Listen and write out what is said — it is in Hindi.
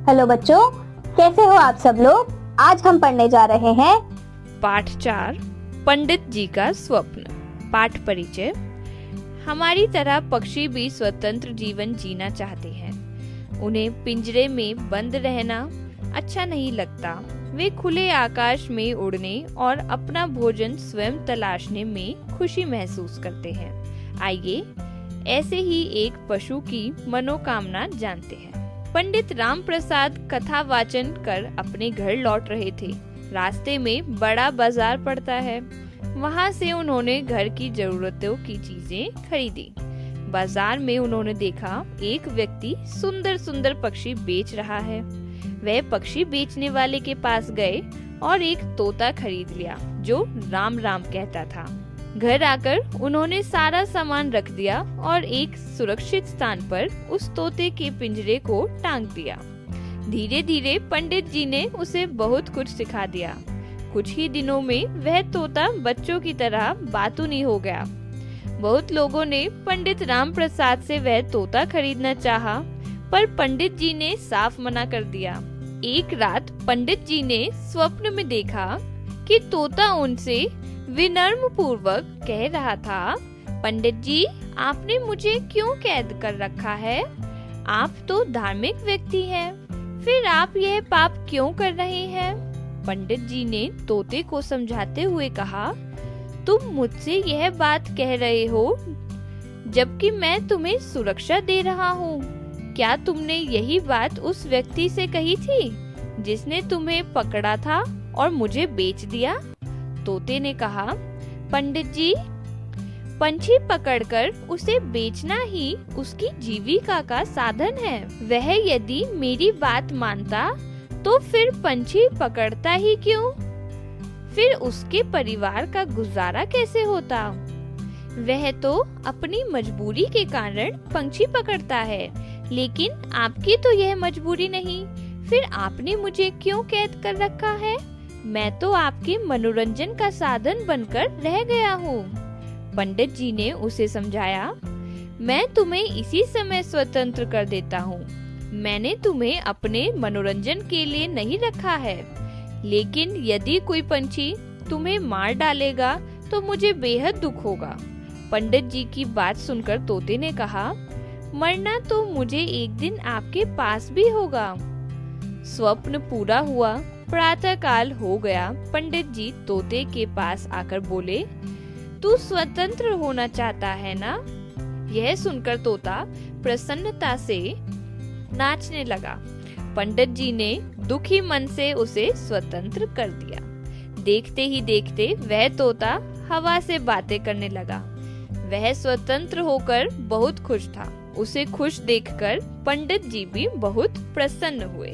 हेलो बच्चों, कैसे हो आप सब लोग। आज हम पढ़ने जा रहे हैं पाठ 4 पंडित जी का स्वप्न। पाठ परिचय। हमारी तरह पक्षी भी स्वतंत्र जीवन जीना चाहते हैं। उन्हें पिंजरे में बंद रहना अच्छा नहीं लगता। वे खुले आकाश में उड़ने और अपना भोजन स्वयं तलाशने में खुशी महसूस करते हैं। आइए ऐसे ही एक पशु की मनोकामना जानते हैं। पंडित राम प्रसाद कथा वाचन कर अपने घर लौट रहे थे। रास्ते में बड़ा बाजार पड़ता है। वहाँ से उन्होंने घर की जरूरतों की चीजें खरीदी। बाजार में उन्होंने देखा एक व्यक्ति सुंदर सुंदर पक्षी बेच रहा है। वह पक्षी बेचने वाले के पास गए और एक तोता खरीद लिया जो राम राम कहता था। घर आकर उन्होंने सारा सामान रख दिया और एक सुरक्षित स्थान पर उस तोते के पिंजरे को टांग दिया। धीरे धीरे पंडित जी ने उसे बहुत कुछ सिखा दिया। कुछ ही दिनों में वह तोता बच्चों की तरह बातूनी हो गया। बहुत लोगों ने पंडित राम प्रसाद से वह तोता खरीदना चाहा, पर पंडित जी ने साफ मना कर दिया। एक रात पंडित जी ने स्वप्न में देखा कि तोता उनसे विनम्र पूर्वक कह रहा था, पंडित जी, आपने मुझे क्यों कैद कर रखा है? आप तो धार्मिक व्यक्ति हैं, फिर आप यह पाप क्यों कर रहे हैं? पंडित जी ने तोते को समझाते हुए कहा, तुम मुझसे यह बात कह रहे हो जबकि मैं तुम्हें सुरक्षा दे रहा हूँ। क्या तुमने यही बात उस व्यक्ति से कही थी जिसने तुम्हें पकड़ा था और मुझे बेच दिया? तोते ने कहा, पंडित जी, पंछी पकड़कर उसे बेचना ही उसकी जीविका का साधन है। वह यदि मेरी बात मानता तो फिर पंछी पकड़ता ही क्यों? फिर उसके परिवार का गुजारा कैसे होता? वह तो अपनी मजबूरी के कारण पंछी पकड़ता है, लेकिन आपकी तो यह मजबूरी नहीं। फिर आपने मुझे क्यों कैद कर रखा है? मैं तो आपके मनोरंजन का साधन बनकर रह गया हूँ। पंडित जी ने उसे समझाया, मैं तुम्हें इसी समय स्वतंत्र कर देता हूँ। मैंने तुम्हें अपने मनोरंजन के लिए नहीं रखा है, लेकिन यदि कोई पंछी तुम्हें मार डालेगा तो मुझे बेहद दुख होगा। पंडित जी की बात सुनकर तोते ने कहा, मरना तो मुझे एक दिन आपके पास भी होगा। स्वप्न पूरा हुआ। प्रातः काल हो गया। पंडित जी तोते के पास आकर बोले, तू स्वतंत्र होना चाहता है ना? यह सुनकर तोता प्रसन्नता से नाचने लगा। पंडित जी ने दुखी मन से उसे स्वतंत्र कर दिया। देखते ही देखते वह तोता हवा से बातें करने लगा। वह स्वतंत्र होकर बहुत खुश था। उसे खुश देखकर पंडित जी भी बहुत प्रसन्न हुए।